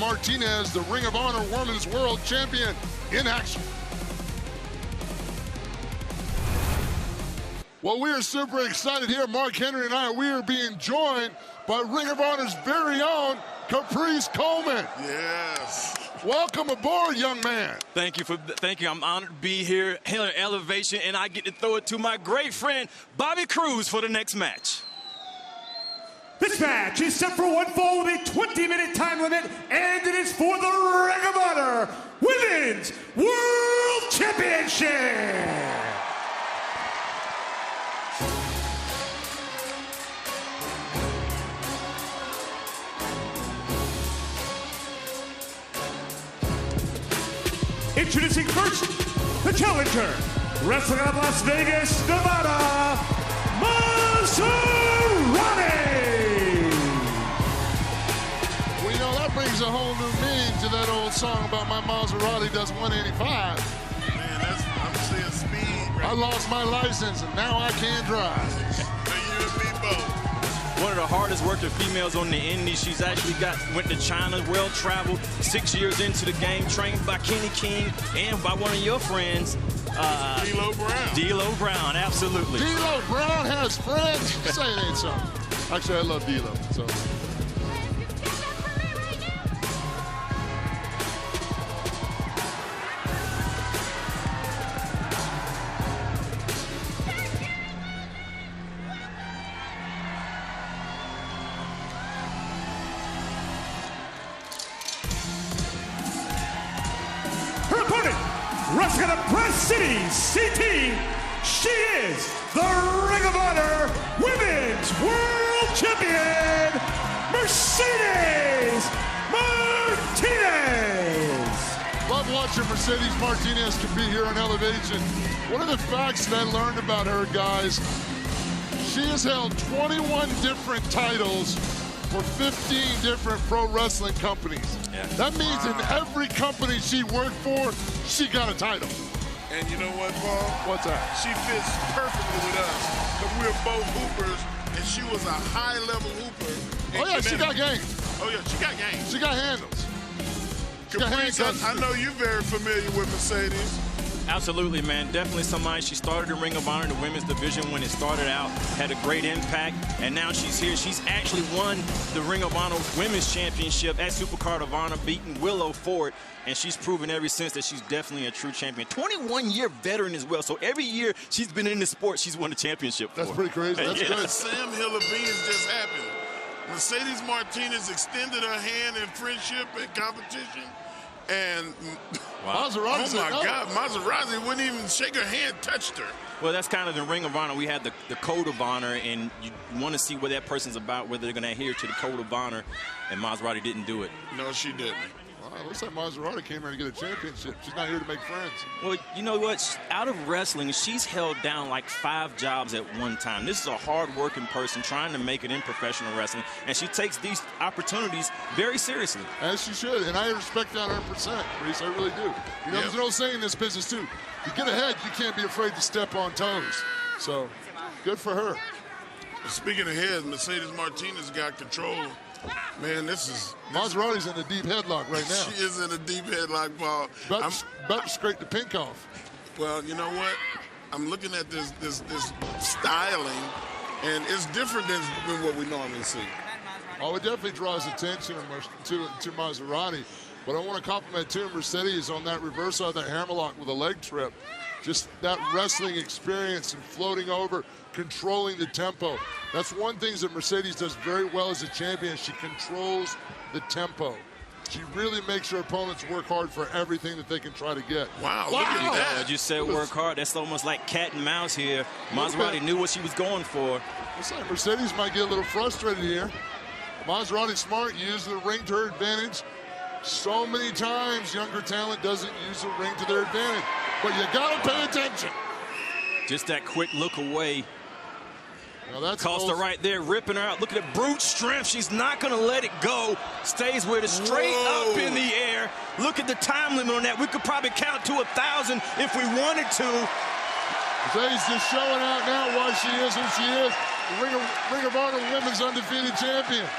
Martinez, the Ring of Honor Women's World Champion, in action. Well, we are super excited here. Mark Henry and I, we are being joined by Ring of Honor's very own Caprice Coleman. Yes. Welcome aboard, young man. Thank you. I'm honored to be here, Hailing Elevation, and I get to throw it to my great friend, Bobby Cruz, for the next match. This match is set for one fall with a 20-minute time limit, and it is for the Ring of Honor Women's World Championship. Introducing first, the challenger, wrestling out of Las Vegas, Nevada, Mazzerati. Well, you know, that brings a whole new meaning to that old song about my Mazzerati does 185. Man, I'm seeing speed. Right? I lost my license, and now I can't drive. You and me both. One of the hardest working females on the indies. She's actually went to China, well-traveled, 6 years into the game, trained by Kenny King and by one of your friends, D'Lo Brown. D'Lo Brown, absolutely. D'Lo Brown has friends. Say it ain't so. Actually, I love D'Lo. So. Wrestling out of Press City, CT, she is the Ring of Honor Women's World Champion, Mercedes Martinez. Love watching Mercedes Martinez compete here on Elevation. One of the facts that I learned about her, guys, she has held 21 different titles for 15 different pro wrestling companies. Yeah. That means in every company she worked for, she got a title. And you know what, Paul? What's that? She fits perfectly with us because we're both hoopers, and she was a high-level hooper. Oh, yeah, she got game. Oh, yeah, she got game. She got handles. She got Caprice, I know you're very familiar with Mercedes. Absolutely, man. Definitely somebody. She started the Ring of Honor, the women's division, when it started out, had a great impact, and now she's here. She's actually won the Ring of Honor Women's Championship at Supercard of Honor, beating Willow for it, and she's proven ever since that she's definitely a true champion. 21-year veteran as well, so every year she's been in the sport, she's won a championship for. That's pretty crazy. That's good. Sam Hiller Beans just happened. Mercedes Martinez extended her hand in friendship and competition. And wow. Mazzerati, oh my God, Mazzerati wouldn't even shake her hand, touched her. Well, that's kind of the Ring of Honor. We had the Code of Honor, and you want to see what that person's about, whether they're going to adhere to the Code of Honor, and Mazzerati didn't do it. No, she didn't. Wow, looks like Mazzerati came here to get a championship. She's not here to make friends. Well, you know what? Out of wrestling, she's held down like 5 jobs at one time. This is a hard-working person trying to make it in professional wrestling, and she takes these opportunities very seriously. As she should, and I respect that 100%, Reese. I really do. You know, there's an old saying in this business, too. You get ahead, you can't be afraid to step on toes. So, good for her. Speaking of heads, Mercedes Martinez got control. Man, Mazzerati's in a deep headlock right now. She is in a deep headlock, Paul. About to scrape the pink off. Well, you know what? I'm looking at this styling, and it's different than what we normally see. Oh, it definitely draws attention to Mazzerati. But I want to compliment, too, Mercedes on that reversal of that hammerlock with a leg trip. Just that wrestling experience and floating over, controlling the tempo. That's one thing that Mercedes does very well as a champion. She controls the tempo. She really makes her opponents work hard for everything that they can try to get. Wow, look at that. You said work hard. That's almost like cat and mouse here. Mazzerati knew what she was going for. Looks like Mercedes might get a little frustrated here. Mazzerati smart, used the ring to her advantage. So many times younger talent doesn't use the ring to their advantage. But you gotta pay attention. Just that quick look away. Now that's Costa right there, ripping her out. Look at the brute strength. She's not going to let it go. Stays with it straight up in the air. Look at the time limit on that. We could probably count to 1,000 if we wanted to. Mercedes just showing out now why she is who she is. The Ring of Honor Women's undefeated champion.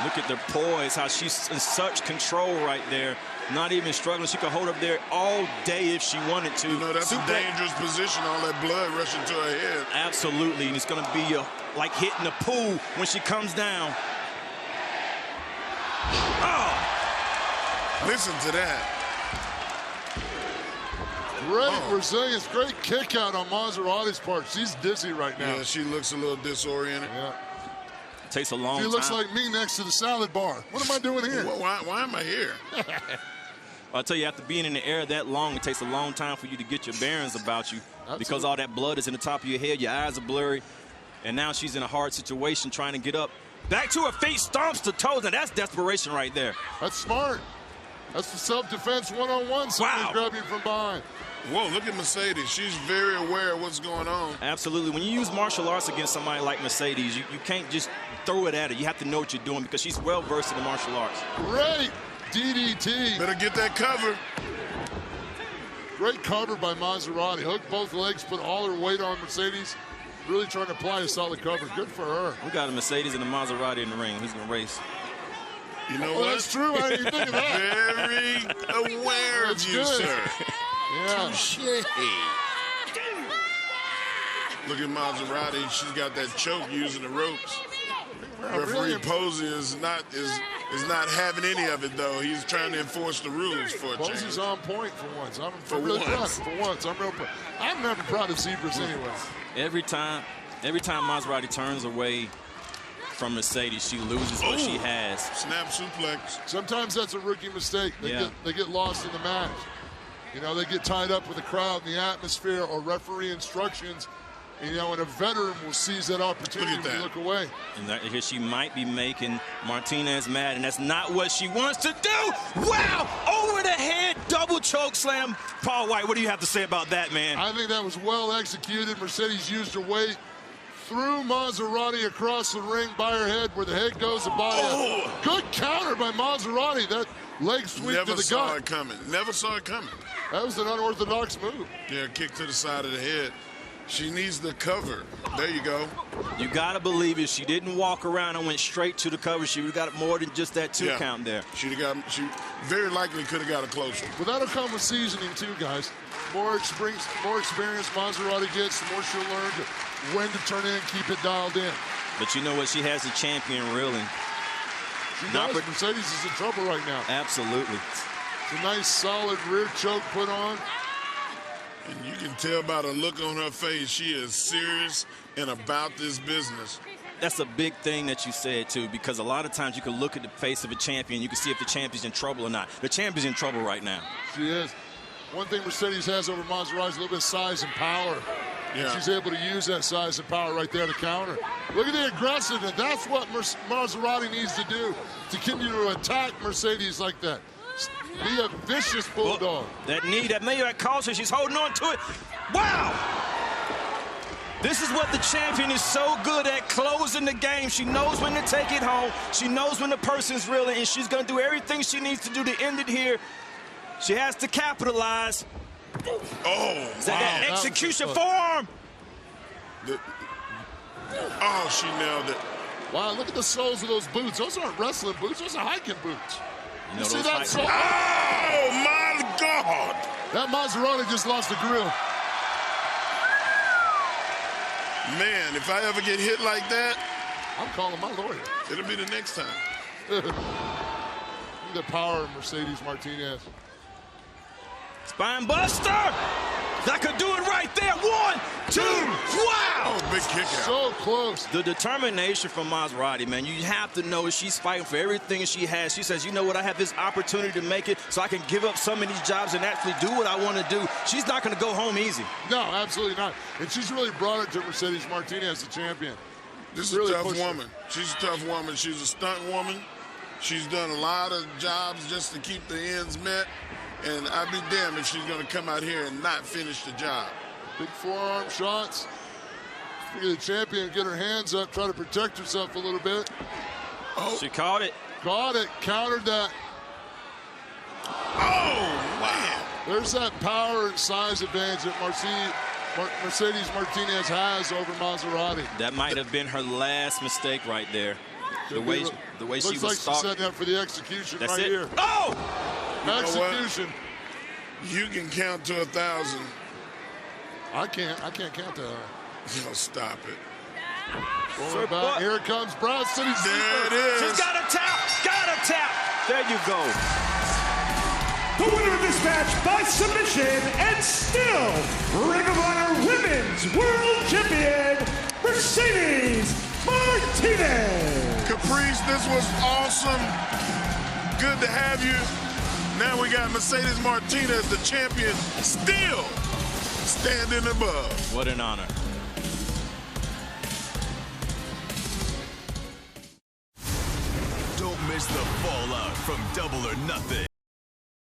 Look at the poise, how she's in such control right there. Not even struggling. She could hold up there all day if she wanted to. You know, that's a dangerous position, all that blood rushing to her head. Absolutely, and it's going to be like hitting a pool when she comes down. Oh! Listen to that. Great resilience, great kick out on Mazzerati's part. She's dizzy right now. Yeah, she looks a little disoriented. Yeah. Takes a long time. She looks like me next to the salad bar. What am I doing here? Why am I here? I'll tell you, after being in the air that long, it takes a long time for you to get your bearings about you. Absolutely. Because all that blood is in the top of your head, your eyes are blurry, and now she's in a hard situation trying to get up. Back to her feet, stomps to toes, and that's desperation right there. That's smart. That's the self-defense one-on-one. Somebody's grabbing you from behind. Whoa, look at Mercedes. She's very aware of what's going on. Absolutely. When you use martial arts against somebody like Mercedes, you can't just throw it at her. You have to know what you're doing because she's well-versed in the martial arts. Great DDT. Better get that cover. Great cover by Mazzerati. Hooked both legs, put all her weight on Mercedes. Really trying to apply a solid cover. Good for her. We got a Mercedes and a Mazzerati in the ring. Who's going to race? You know what? That's true. I didn't think of that. Very aware of you, sir. Yeah. Touche. Look at Mazzerati. She's got that choke using the ropes. Referee Posey is not having any of it, though. He's trying to enforce the rules for a change. Posey's on point for once. I'm real proud. I'm never proud of zebras anyway. Every time Mazzerati turns away from Mercedes, she loses what she has. Snap suplex. Sometimes that's a rookie mistake. They get lost in the match. You know, they get tied up with the crowd and the atmosphere or referee instructions. You know, and a veteran will seize that opportunity to look away. And here she might be making Martinez mad, and that's not what she wants to do. Wow! Over the head, double choke slam. Paul White, what do you have to say about that, man? I think that was well executed. Mercedes used her weight, threw Mazzerati across the ring by her head where the head goes, the body. Good counter by Mazzerati. That leg sweep to the gut. Never saw it coming. Never saw it coming. That was an unorthodox move. Yeah, kick to the side of the head. She needs the cover. There you go. You got to believe if she didn't walk around and went straight to the cover, she would have got more than just that two count there. She very likely could have got a closer. But that'll come with seasoning too, guys. More experience Mazzerati gets, the more she'll learn when to turn in and keep it dialed in. But you know what? She has the champion reeling. Mercedes is in trouble right now. Absolutely. It's a nice solid rear choke put on. And you can tell by the look on her face, she is serious and about this business. That's a big thing that you said, too, because a lot of times you can look at the face of a champion. You can see if the champion's in trouble or not. The champion's in trouble right now. She is. One thing Mercedes has over Mazzerati is a little bit of size and power. Yeah. She's able to use that size and power right there to counter. Look at the aggressiveness. That's what Mazzerati needs to do to continue to attack Mercedes like that. Be a vicious bulldog. Well, that knee, that maybe that caused her. She's holding on to it. Wow! This is what the champion is so good at, closing the game. She knows when to take it home. She knows when the person's reeling, and she's going to do everything she needs to do to end it here. She has to capitalize. Oh, is that execution forearm? She nailed it. Wow, look at the soles of those boots. Those aren't wrestling boots. Those are hiking boots. You see that? Oh, my God. That Mazzerati just lost the grill. Man, if I ever get hit like that, I'm calling my lawyer. It'll be the next time. Look at the power of Mercedes Martinez. Spine buster! That could do it right there. 1, 2, wow! Oh, big kick out. So close. The determination from Mazzerati, man, you have to know she's fighting for everything she has. She says, you know what, I have this opportunity to make it so I can give up some of these jobs and actually do what I want to do. She's not going to go home easy. No, absolutely not. And she's really brought it to Mercedes Martinez, the champion. This is really a tough woman. She's a tough woman. She's a stunt woman. She's done a lot of jobs just to keep the ends met. And I'd be damned if she's going to come out here and not finish the job. Big forearm shots. Look at the champion get her hands up, try to protect herself a little bit. Oh, she caught it. Caught it, countered that. Oh, wow. There's that power and size advantage that Mercedes Martinez has over Mazzerati. That might have been her last mistake right there. The way she Looks was like stalked. she set that for the execution That's right it. here. Oh! Execution. You can count to 1,000. I can't count that. No, stop it. Going back. Here comes Broad City. There it is. She's got a tap. Got a tap. There you go. The winner of this match by submission and still Ring of Honor Women's World Champion, Mercedes Martinez. Caprice, this was awesome. Good to have you. Now we got Mercedes Martinez, the champion, still standing above. What an honor. Don't miss the fallout from Double or Nothing.